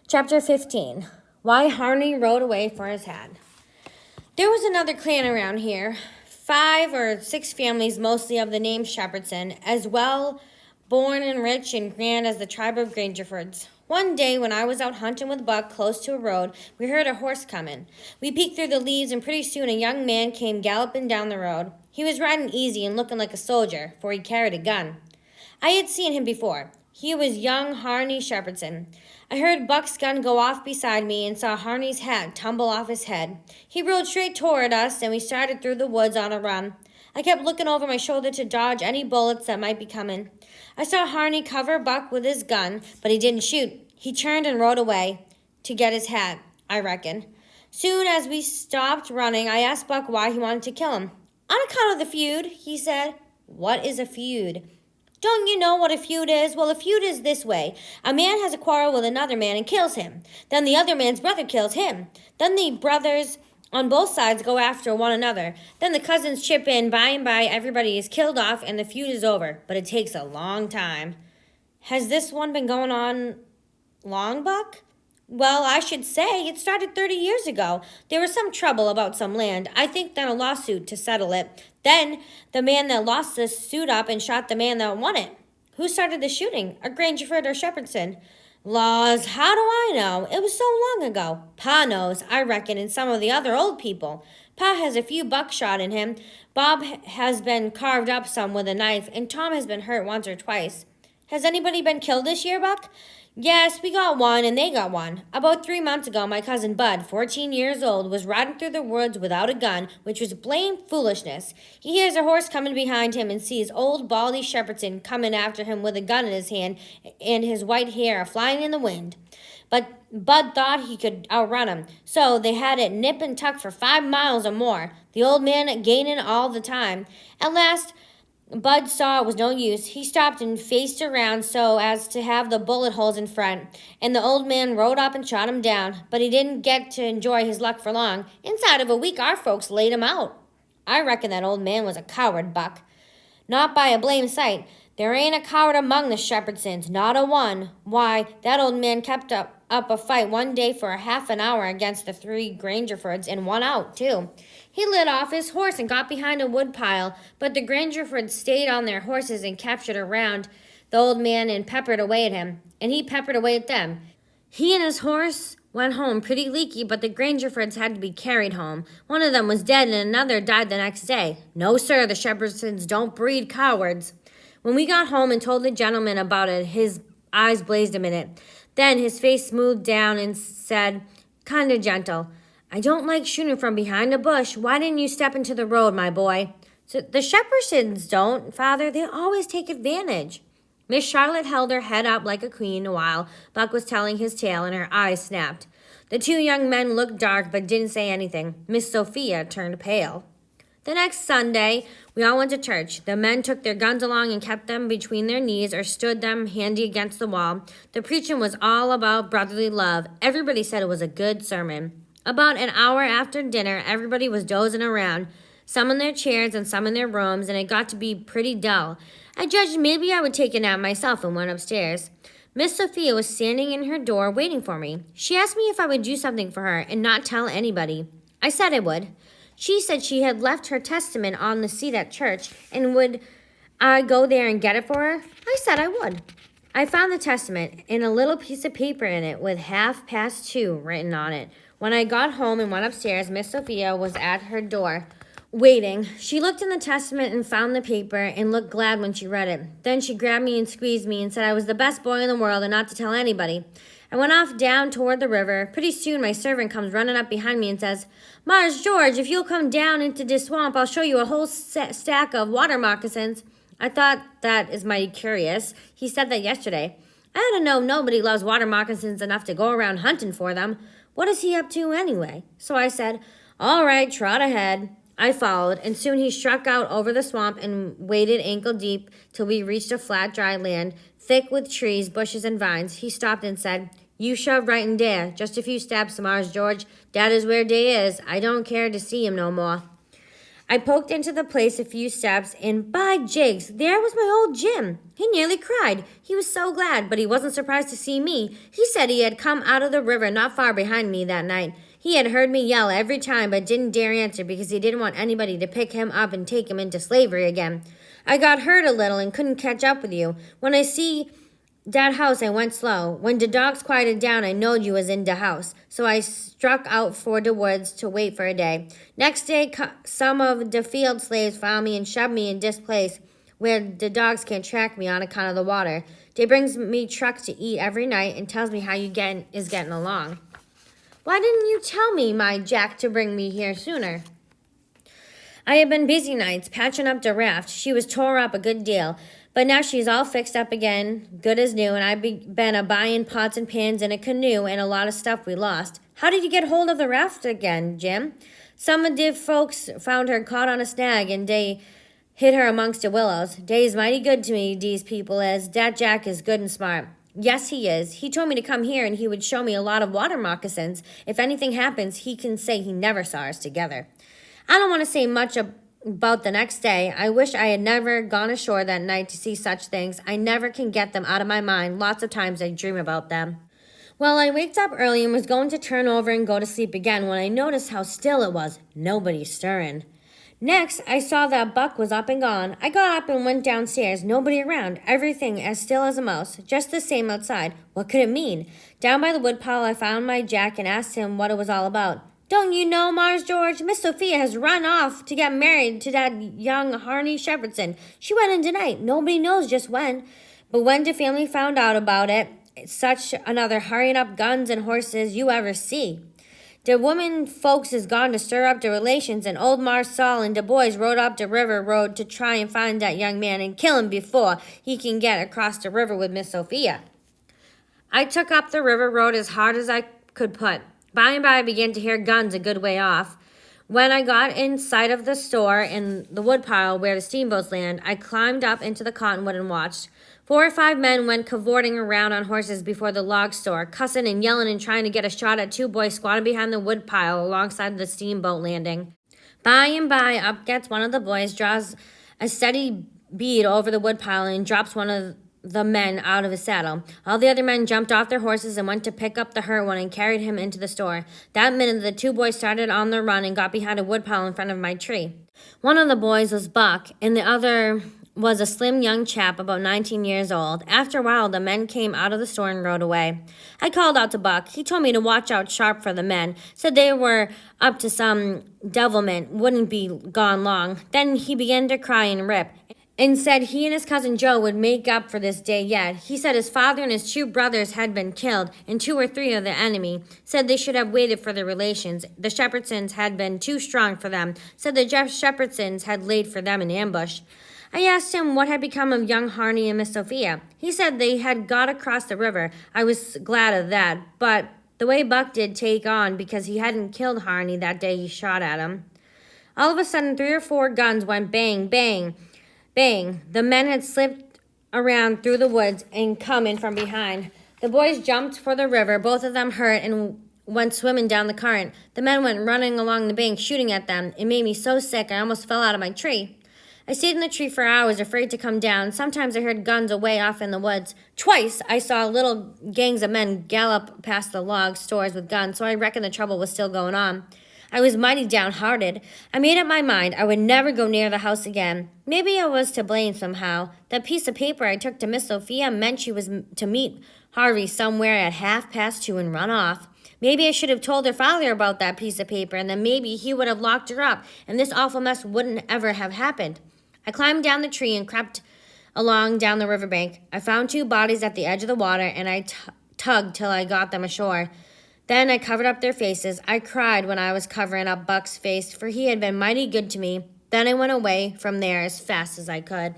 Chapter 15. Why Harney rode away for his hat. There was another clan around here. 5 or 6 families, mostly of the name Shepherdson, as well born and rich and grand as the tribe of Grangerfords. One day when I was out hunting with Buck close to a road, we heard a horse coming. We peeked through the leaves and pretty soon a young man came galloping down the road. He was riding easy and looking like a soldier, for he carried a gun. I had seen him before. He was young Harney Shepherdson. I heard Buck's gun go off beside me and saw Harney's hat tumble off his head. He rode straight toward us, and we started through the woods on a run. I kept looking over my shoulder to dodge any bullets that might be coming. I saw Harney cover Buck with his gun, but he didn't shoot. He turned and rode away to get his hat, I reckon. Soon as we stopped running, I asked Buck why he wanted to kill him. On account of the feud, he said. What is a feud? Don't you know what a feud is? Well, a feud is this way. A man has a quarrel with another man and kills him. Then the other man's brother kills him. Then the brothers on both sides go after one another. Then the cousins chip in. By and by, everybody is killed off and the feud is over. But it takes a long time. Has this one been going on long, Buck? Well, I should say it started 30 years ago. There was some trouble about some land. I think then a lawsuit to settle it. Then the man that lost this sued up and shot the man that won it. Who started the shooting? A Grangerford or Shepherdson? Laws, how do I know? It was so long ago. Pa knows, I reckon, and some of the other old people. Pa has a few buckshot in him. Bob has been carved up some with a knife, and Tom has been hurt once or twice. Has anybody been killed this year, Buck? Yes, we got one and they got one. About 3 months ago, my cousin Bud, 14 years old, was riding through the woods without a gun, which was plain foolishness. He hears a horse coming behind him and sees old Baldy Shepherdson coming after him with a gun in his hand and his white hair flying in the wind. But Bud thought he could outrun him, so they had it nip and tuck for 5 miles or more, the old man gaining all the time. At last, Bud saw it was no use. He stopped and faced around so as to have the bullet holes in front, and the old man rode up and shot him down, but he didn't get to enjoy his luck for long. Inside of a week, our folks laid him out. I reckon that old man was a coward, Buck. Not by a blame sight. There ain't a coward among the Shepherdsons, not a one. Why, that old man kept up a fight one day for a half an hour against the 3 Grangerfords and won out, too. He lit off his horse and got behind a woodpile, but the Grangerfords stayed on their horses and captured around the old man and peppered away at him, and he peppered away at them. He and his horse went home pretty leaky, but the Grangerfords had to be carried home. One of them was dead and another died the next day. No, sir, the Shepherdsons don't breed cowards. When we got home and told the gentleman about it, his eyes blazed a minute. Then his face smoothed down and said, kind of gentle, I don't like shooting from behind a bush. Why didn't you step into the road, my boy? So the Shepherdsons don't, Father. They always take advantage. Miss Charlotte held her head up like a queen while Buck was telling his tale, and her eyes snapped. The 2 young men looked dark but didn't say anything. Miss Sophia turned pale. The next Sunday, we all went to church. The men took their guns along and kept them between their knees or stood them handy against the wall. The preaching was all about brotherly love. Everybody said it was a good sermon. About an hour after dinner, everybody was dozing around, some in their chairs and some in their rooms, and it got to be pretty dull. I judged maybe I would take a nap myself and went upstairs. Miss Sophia was standing in her door waiting for me. She asked me if I would do something for her and not tell anybody. I said I would. She said she had left her Testament on the seat at church, and would I go there and get it for her? I said I would. I found the Testament and a little piece of paper in it with 2:30 written on it. When I got home and went upstairs, Miss Sophia was at her door, waiting. She looked in the Testament and found the paper and looked glad when she read it. Then she grabbed me and squeezed me and said I was the best boy in the world and not to tell anybody. I went off down toward the river. Pretty soon my servant comes running up behind me and says, Mars George, if you'll come down into this swamp, I'll show you a whole stack of water moccasins. I thought that is mighty curious. He said that yesterday. I had to know nobody loves water moccasins enough to go around hunting for them. What is he up to anyway? So I said, all right, trot ahead. I followed, and soon he struck out over the swamp and waded ankle deep till we reached a flat, dry land, thick with trees, bushes, and vines. He stopped and said, you shove right in there. Just a few steps, Mars George. That is where dey is. I don't care to see him no more. I poked into the place a few steps, and by jigs, there was my old Jim. He nearly cried. He was so glad, but he wasn't surprised to see me. He said he had come out of the river not far behind me that night. He had heard me yell every time, but didn't dare answer because he didn't want anybody to pick him up and take him into slavery again. I got hurt a little and couldn't catch up with you. When I see dat house, I went slow. When de dogs quieted down, I knowed you was in de house. So I struck out for de woods to wait for a day. Next day, some of de field slaves found me and shoved me in dis place where de dogs can't track me on account of the water. Dey brings me truck to eat every night and tells me how you is getting along. Why didn't you tell me, my Jack, to bring me here sooner? I had been busy nights patching up the raft. She was tore up a good deal. But now she's all fixed up again, good as new, and I've been a-buying pots and pans and a canoe and a lot of stuff we lost. How did you get hold of the raft again, Jim? Some of the folks found her caught on a snag, and they hid her amongst the willows. Dey's mighty good to me, these people is. Dat Jack is good and smart. Yes, he is. He told me to come here, and he would show me a lot of water moccasins. If anything happens, he can say he never saw us together. I don't want to say much about the next day. I wish I had never gone ashore that night to see such things. I never can get them out of my mind. Lots of times I dream about them. Well, I waked up early and was going to turn over and go to sleep again when I noticed how still it was. Nobody stirring. Next, I saw that Buck was up and gone. I got up and went downstairs. Nobody around. Everything as still as a mouse. Just the same outside. What could it mean? Down by the woodpile, I found my Jack and asked him what it was all about. Don't you know, Mars George? Miss Sophia has run off to get married to that young Harney Shepherdson. She went in tonight. Nobody knows just when. But when the family found out about it, it's such another hurrying up guns and horses you ever see. The women folks is gone to stir up the relations, and old Mars Saul and the boys rode up the river road to try and find that young man and kill him before he can get across the river with Miss Sophia. I took up the river road as hard as I could put. By and by, I began to hear guns a good way off. When I got in sight of the store in the woodpile where the steamboats land, I climbed up into the cottonwood and watched. 4 or 5 men went cavorting around on horses before the log store, cussing and yelling and trying to get a shot at 2 boys squatted behind the woodpile alongside the steamboat landing. By and by, up gets one of the boys, draws a steady bead over the woodpile, and drops one of the men out of his saddle. All the other men jumped off their horses and went to pick up the hurt one and carried him into the store. That minute, the 2 boys started on their run and got behind a woodpile in front of my tree. One of the boys was Buck, and the other was a slim young chap about 19 years old. After a while, the men came out of the store and rode away. I called out to Buck. He told me to watch out sharp for the men, said they were up to some devilment, wouldn't be gone long. Then he began to cry and rip, and said he and his cousin Joe would make up for this day yet. He said his father and his 2 brothers had been killed, and 2 or 3 of the enemy. Said they should have waited for their relations. The Shepherdsons had been too strong for them. Said the Shepherdsons had laid for them in ambush. I asked him what had become of young Harney and Miss Sophia. He said they had got across the river. I was glad of that, but the way Buck did take on because he hadn't killed Harney that day he shot at him. All of a sudden, 3 or 4 guns went bang, bang, bang. The men had slipped around through the woods and come in from behind. The boys jumped for the river, both of them hurt, and went swimming down the current. The men went running along the bank, shooting at them. It made me so sick I almost fell out of my tree. I stayed in the tree for hours, afraid to come down. Sometimes I heard guns away off in the woods. Twice I saw little gangs of men gallop past the log stores with guns, so I reckoned the trouble was still going on. I was mighty downhearted. I made up my mind I would never go near the house again. Maybe I was to blame somehow. That piece of paper I took to Miss Sophia meant she was to meet Harvey somewhere at 2:30 and run off. Maybe I should have told her father about that piece of paper, and then maybe he would have locked her up, and this awful mess wouldn't ever have happened. I climbed down the tree and crept along down the riverbank. I found 2 bodies at the edge of the water, and I tugged till I got them ashore. Then I covered up their faces. I cried when I was covering up Buck's face, for he had been mighty good to me. Then I went away from there as fast as I could.